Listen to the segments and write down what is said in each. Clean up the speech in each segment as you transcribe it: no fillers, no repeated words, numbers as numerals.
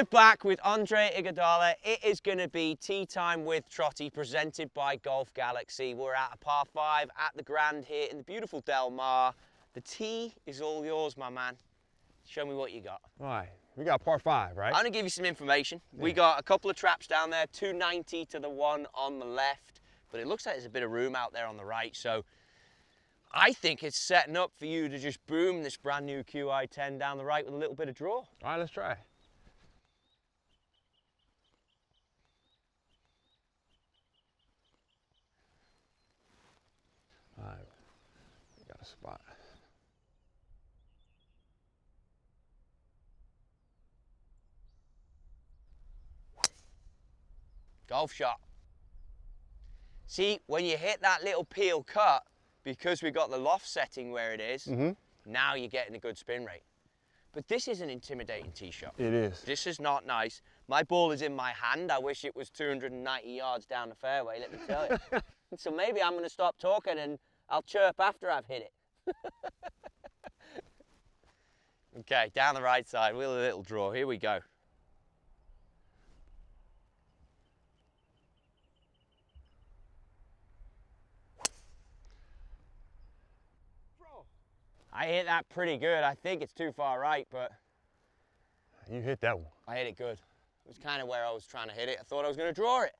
We're back with Andre Iguodala. It is going to be Tee Time with Trottie, presented by Golf Galaxy. We're at a par 5 at the Grand here in the beautiful Del Mar. The tee is all yours, my man. Show me what you got. All right, we got par 5, right? I'm going to give you some information. Yeah. We got a couple of traps down there, 290 to the one on the left, but it looks like there's a bit of room out there on the right, so I think it's setting up for you to just boom this brand new QI10 down the right with a little bit of draw. All right, let's try. All right, we got a spot. Golf shot. See, when you hit that little peel cut, because we've got the loft setting where it is, now you're getting a good spin rate. But this is an intimidating tee shot. It is. This is not nice. My ball is in my hand. I wish it was 290 yards down the fairway, let me tell you. So maybe I'm going to stop talking and I'll chirp after I've hit it. Okay, down the right side with a little draw. Here we go. I hit that pretty good. I think it's too far right, but You hit that one. I hit it good. It was kind of where I was trying to hit it. I thought I was going to draw it.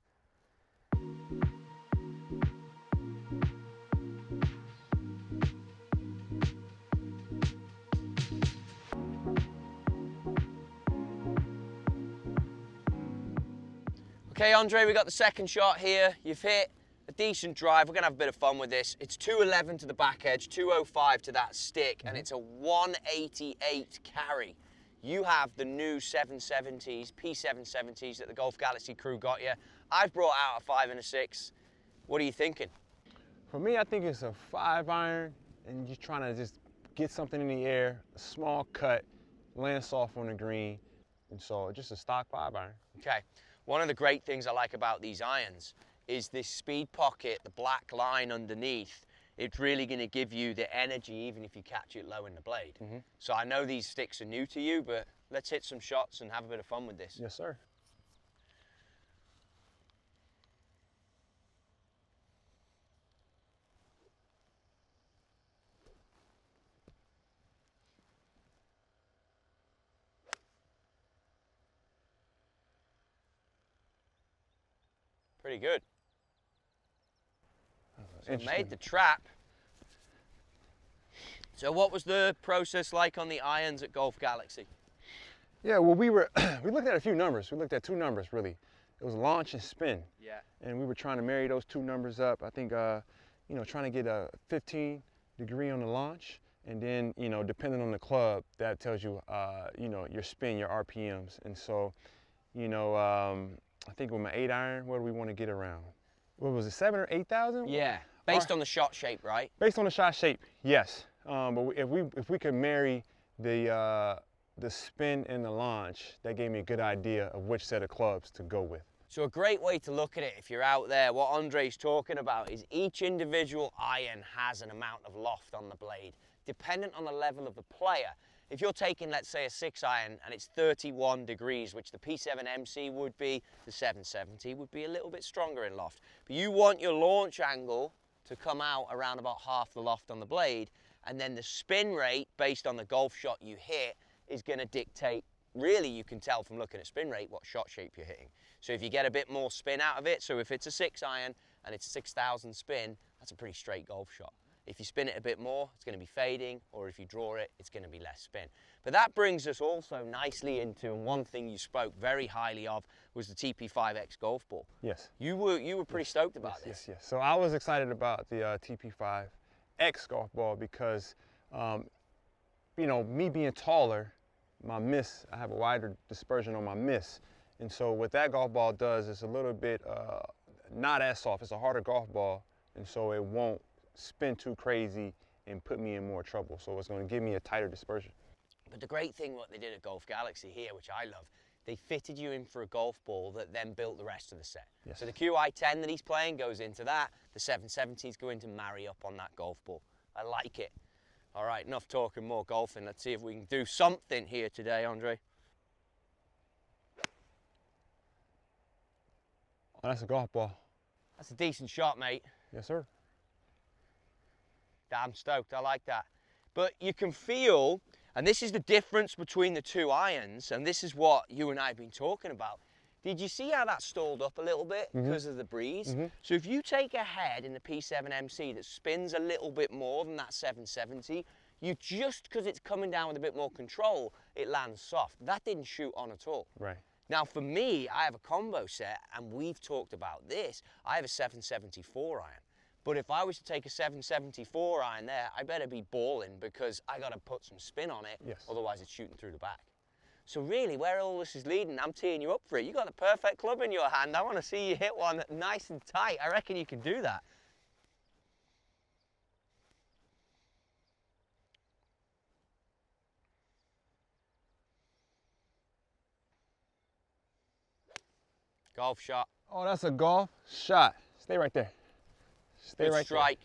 Okay, Andre, we got the second shot here. You've hit a decent drive. We're going to have a bit of fun with this. It's 211 to the back edge, 205 to that stick, and it's a 188 carry. You have the new 770s, P770s that the Golf Galaxy crew got you. I've brought out a 5 and a 6. What are you thinking? For me, I think it's a 5-iron, and you're trying to just get something in the air, a small cut, land soft on the green, and so just a stock 5-iron. Okay. One of the great things I like about these irons is this speed pocket, the black line underneath. It's really going to give you the energy even if you catch it low in the blade. So I know these sticks are new to you, but let's hit some shots and have a bit of fun with this. Yes, sir. Pretty good. So made the trap. So what was the process like on the irons at Golf Galaxy? Yeah, well, we looked at a few numbers. We looked at 2 numbers, really. It was launch and spin. Yeah. And we were trying to marry those 2 numbers up. I think, you know, trying to get a 15 degree on the launch. And then, you know, depending on the club, that tells you, you know, your spin, your RPMs. And so, you know, I think with my 8-iron, what do we want to get around? What was it, 7 or 8,000? Yeah, based on the shot shape, right? Based on the shot shape, yes. But if we could marry the spin and the launch, that gave me a good idea of which set of clubs to go with. So a great way to look at it, if you're out there, what Andre's talking about is each individual iron has an amount of loft on the blade, dependent on the level of the player. If you're taking, let's say, a 6-iron and it's 31 degrees, which the P7MC would be, the 770 would be a little bit stronger in loft. But you want your launch angle to come out around about half the loft on the blade, and then the spin rate, based on the golf shot you hit, is going to dictate, really you can tell from looking at spin rate what shot shape you're hitting. So if you get a bit more spin out of it, so if it's a 6-iron and it's 6,000 spin, that's a pretty straight golf shot. If you spin it a bit more, it's going to be fading, or if you draw it, it's going to be less spin. But that brings us also nicely into one thing you spoke very highly of was the TP5X golf ball. Yes. You were pretty stoked about this. Yes. So I was excited about the TP5X golf ball because, you know, me being taller, my miss, I have a wider dispersion on my miss. And so what that golf ball does is a little bit not as soft. It's a harder golf ball, and so it won't spin too crazy and put me in more trouble. So it's going to give me a tighter dispersion. But the great thing what they did at Golf Galaxy here, which I love, they fitted you in for a golf ball that then built the rest of the set. Yes. So the QI10 that he's playing goes into that, the 770s go in to marry up on that golf ball. I like it. All right, enough talking, more golfing. Let's see if we can do something here today, Andre. Oh, that's a golf ball. That's a decent shot, mate. Yes, sir. Damn stoked, I like that. But you can feel, and this is the difference between the two irons, and this is what you and I have been talking about. Did you see how that stalled up a little bit because of the breeze? So if you take a head in the P7MC that spins a little bit more than that 770, you just, because it's coming down with a bit more control, it lands soft. That didn't shoot on at all. Right. Now for me, I have a combo set, and we've talked about this. I have a 774 iron. But if I was to take a 774 iron there, I better be balling because I got to put some spin on it, otherwise it's shooting through the back. So really, where all this is leading, I'm teeing you up for it. You got the perfect club in your hand. I want to see you hit one nice and tight. I reckon you can do that. Golf shot. Oh, that's a golf shot. Stay right there. Stay Good right strike.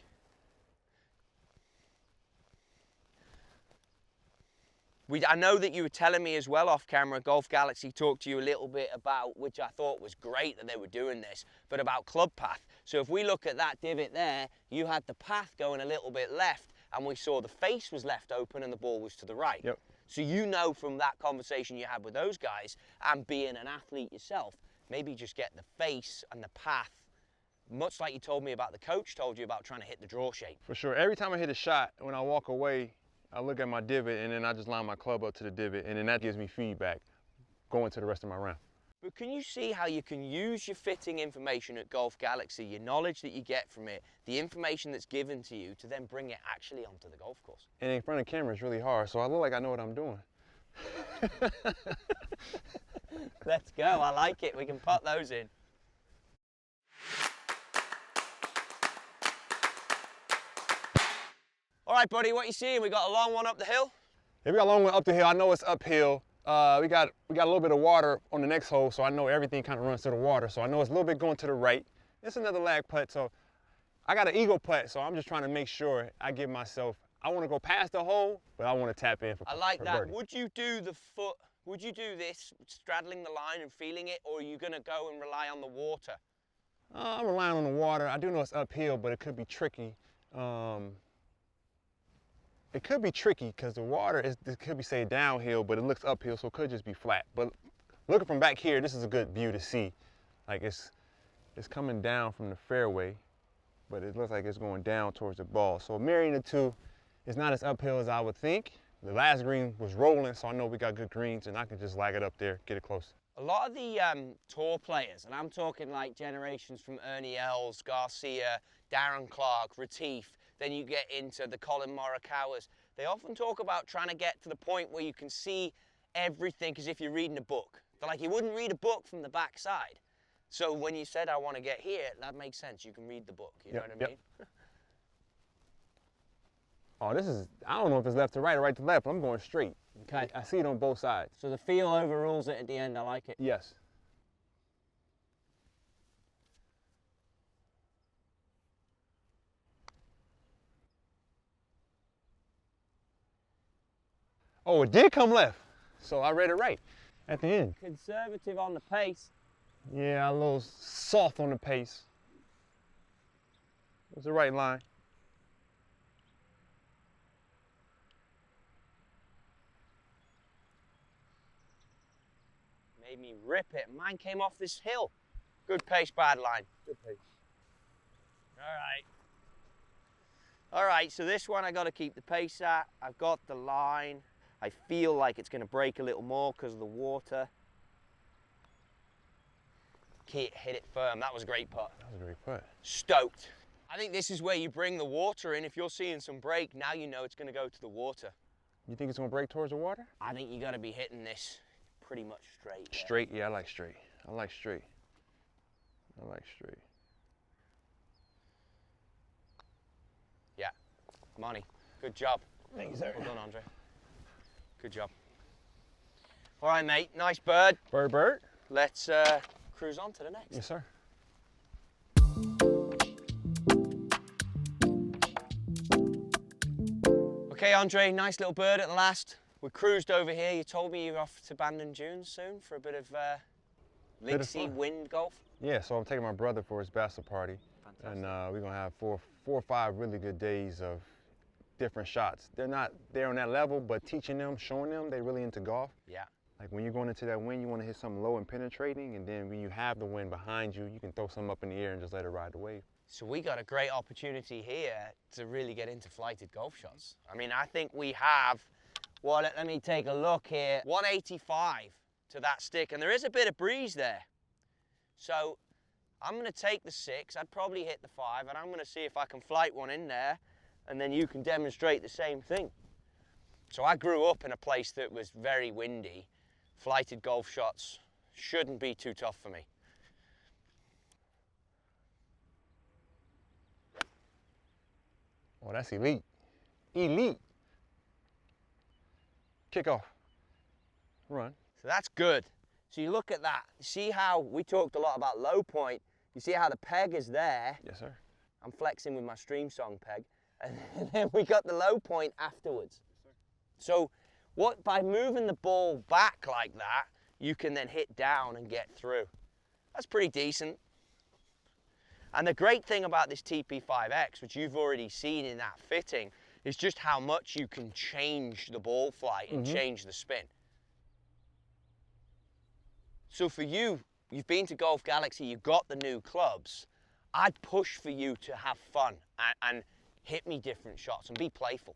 there. I know that you were telling me as well off camera, Golf Galaxy talked to you a little bit about, which I thought was great that they were doing this, but about club path. So if we look at that divot there, you had the path going a little bit left, and we saw the face was left open and the ball was to the right. Yep. So you know from that conversation you had with those guys, and being an athlete yourself, maybe just get the face and the path, much like you told me about the coach told you about trying to hit the draw shape. For sure. Every time I hit a shot, when I walk away, I look at my divot, and then I just line my club up to the divot, and then that gives me feedback going to the rest of my round. But can you see how you can use your fitting information at Golf Galaxy, your knowledge that you get from it, the information that's given to you, to then bring it actually onto the golf course? And in front of camera is really hard, so I look like I know what I'm doing. Let's go, I like it. We can put those in. All right, buddy, what you seeing? We got a long one up the hill? Yeah, we got a long one up the hill. I know it's uphill. We got a little bit of water on the next hole, so I know everything kind of runs to the water. So I know it's a little bit going to the right. It's another lag putt, so I got an ego putt, so I'm just trying to make sure I give myself, I want to go past the hole, but I want to tap in for I like that. birdie. Would you do the foot, would you do this, straddling the line and feeling it, or are you going to go and rely on the water? I'm relying on the water. I do know it's uphill, but it could be tricky. It could be tricky because the water it could be, say, downhill, but it looks uphill, so it could just be flat. But looking from back here, this is a good view to see. Like it's coming down from the fairway, but it looks like it's going down towards the ball. So marrying the two, it's not as uphill as I would think. The last green was rolling, so I know we got good greens, and I can just lag it up there, get it close. A lot of the tour players, and I'm talking like generations from Ernie Els, Garcia, Darren Clark, Retief, then you get into the Colin Morikawas. They often talk about trying to get to the point where you can see everything as if you're reading a book. They're like, you wouldn't read a book from the back side. So when you said, I want to get here, that makes sense. You can read the book, you know what I mean? Oh, this is, I don't know if it's left to right or right to left. I'm going straight. Okay. I see it on both sides. So the feel overrules it at the end. I like it. Yes. Oh, it did come left. So I read it right at the end. Conservative on the pace. Yeah, a little soft on the pace. It was the right line. Made me rip it. Mine came off this hill. Good pace, bad line. Good pace. All right. All right, so this one I got to keep the pace at. I've got the line. I feel like it's going to break a little more because of the water. Hit it firm. That was a great putt. That was a great putt. Stoked. I think this is where you bring the water in. If you're seeing some break, now you know it's going to go to the water. You think it's going to break towards the water? I think you got to be hitting this pretty much straight. There. Straight? Yeah, I like straight. I like straight. I like straight. Yeah. Money. Good job. Thank you, sir. Well done, Andre. Good job. All right, mate. Nice bird. Bird. Let's cruise on to the next. Yes, sir. Okay, Andre, nice little bird at the last. We cruised over here. You told me you're off to Bandon Dunes soon for a bit of Linksy wind golf. Yeah, so I'm taking my brother for his bachelor party. Fantastic. And we're going to have four or five really good days of different shots. They're not there on that level, but teaching them, showing them they really into golf. Yeah. Like when you're going into that wind, you want to hit something low and penetrating, and then when you have the wind behind you, you can throw something up in the air and just let it ride the wave. So we got a great opportunity here to really get into flighted golf shots. I mean, I think we have, well, let me take a look here, 185 to that stick, and there is a bit of breeze there. So I'm going to take the 6, I'd probably hit the 5, and I'm going to see if I can flight one in there, and then you can demonstrate the same thing. So I grew up in a place that was very windy. Flighted golf shots shouldn't be too tough for me. Oh, that's elite. Elite. Kick off. Run. So that's good. So you look at that. See how we talked a lot about low point. You see how the peg is there. Yes, sir. I'm flexing with my stream song peg. And then we got the low point afterwards. Yes, sir. So by moving the ball back like that, you can then hit down and get through. That's pretty decent. And the great thing about this TP5X, which you've already seen in that fitting, is just how much you can change the ball flight and change the spin. So for you, you've been to Golf Galaxy, you've got the new clubs. I'd push for you to have fun and hit me different shots and be playful.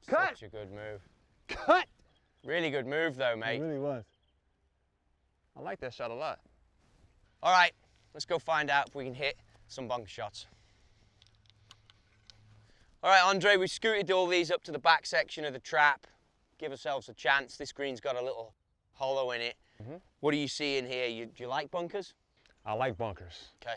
Cut! Such a good move. Cut! Really good move though, mate. It really was. I like that shot a lot. All right, let's go find out if we can hit some bunker shots. All right, Andre, we scooted all these up to the back section of the trap. Give ourselves a chance. This green's got a little hollow in it. What do you see in here? Do you like bunkers? I like bunkers. Okay.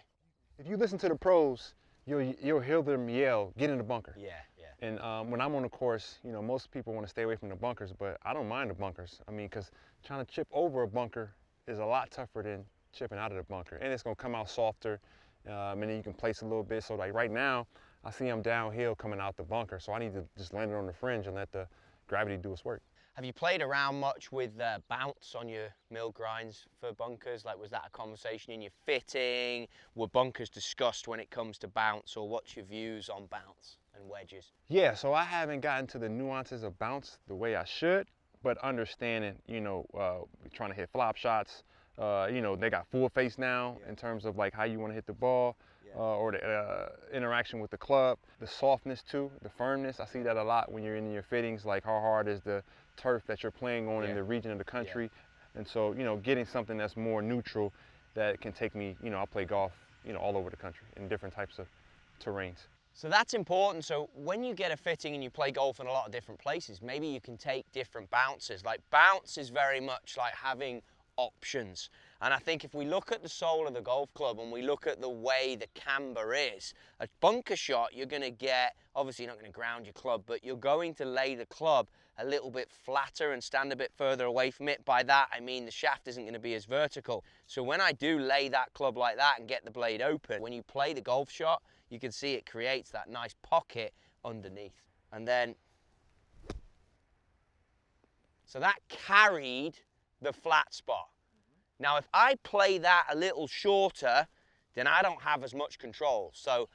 If you listen to the pros, you'll hear them yell, get in the bunker. Yeah, yeah. And when I'm on the course, you know, most people want to stay away from the bunkers, but I don't mind the bunkers. I mean, because trying to chip over a bunker is a lot tougher than chipping out of the bunker. And it's going to come out softer, and then you can place a little bit. So like right now, I see I'm downhill coming out the bunker, so I need to just land it on the fringe and let the gravity do its work. Have you played around much with bounce on your mill grinds for bunkers? Like, was that a conversation in your fitting? Were bunkers discussed when it comes to bounce, or what's your views on bounce and wedges? Yeah, so I haven't gotten to the nuances of bounce the way I should, but understanding, you know, trying to hit flop shots, you know, they got full face now in terms of like how you want to hit the ball. Or the interaction with the club, the softness too, the firmness. I see that a lot when you're in your fittings, like how hard is the turf that you're playing on in the region of the country. And so, you know, getting something that's more neutral that can take me, you know, I play golf, you know, all over the country in different types of terrains. So that's important. So when you get a fitting and you play golf in a lot of different places, maybe you can take different bounces. Like bounce is very much like having options. And I think if we look at the sole of the golf club and we look at the way the camber is, a bunker shot, you're going to get, obviously you're not going to ground your club, but you're going to lay the club a little bit flatter and stand a bit further away from it. By that, I mean the shaft isn't going to be as vertical. So when I do lay that club like that and get the blade open, when you play the golf shot, you can see it creates that nice pocket underneath. And then, so that carried the flat spot. Now, if I play that a little shorter, then I don't have as much control. So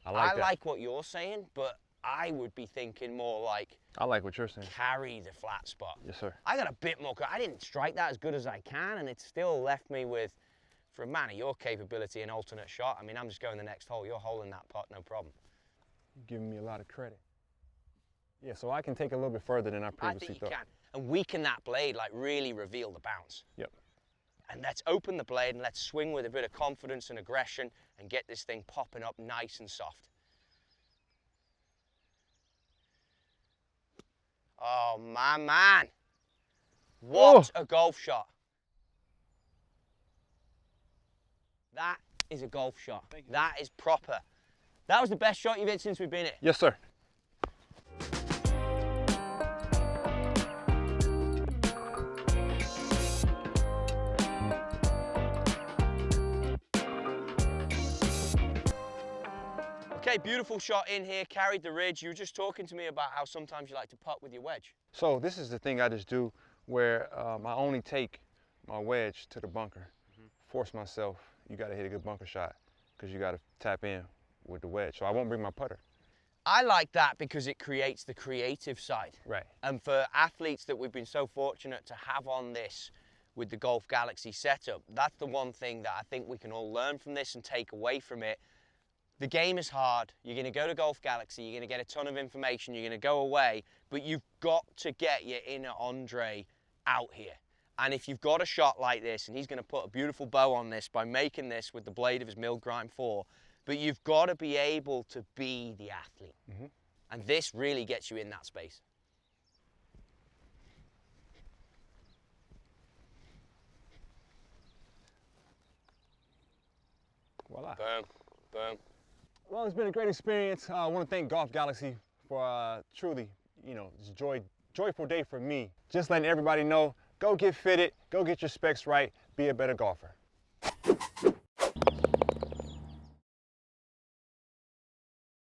I like what you're saying, but I would be thinking more like, I like what you're saying. Carry the flat spot. Yes, sir. I got a bit more, I didn't strike that as good as I can, and it still left me with, for a man of your capability, an alternate shot. I mean, I'm just going the next hole. You're holding that putt, no problem. You're giving me a lot of credit. Yeah, so I can take a little bit further than I previously I think thought. you can. And weaken that blade, like really reveal the bounce. Yep. And let's open the blade and let's swing with a bit of confidence and aggression and get this thing popping up nice and soft. Oh, my man. What a golf shot. That is a golf shot. That is proper. That was the best shot you've hit since we've been here. Yes, sir. Okay, beautiful shot in here, carried the ridge. You were just talking to me about how sometimes you like to putt with your wedge. So this is the thing I just do where I only take my wedge to the bunker. Force myself, you got to hit a good bunker shot because you got to tap in with the wedge. So I won't bring my putter. I like that because it creates the creative side. Right. And for athletes that we've been so fortunate to have on this with the Golf Galaxy setup, that's the one thing that I think we can all learn from this and take away from it. The game is hard. You're going to go to Golf Galaxy, you're going to get a ton of information, you're going to go away, but you've got to get your inner Andre out here. And if you've got a shot like this, and he's going to put a beautiful bow on this by making this with the blade of his Mill Grind 4, but you've got to be able to be the athlete. And this really gets you in that space. Voila. Boom, boom. Well, it's been a great experience. I want to thank Golf Galaxy for truly, it's a joyful day for me. Just letting everybody know, go get fitted, go get your specs right, be a better golfer.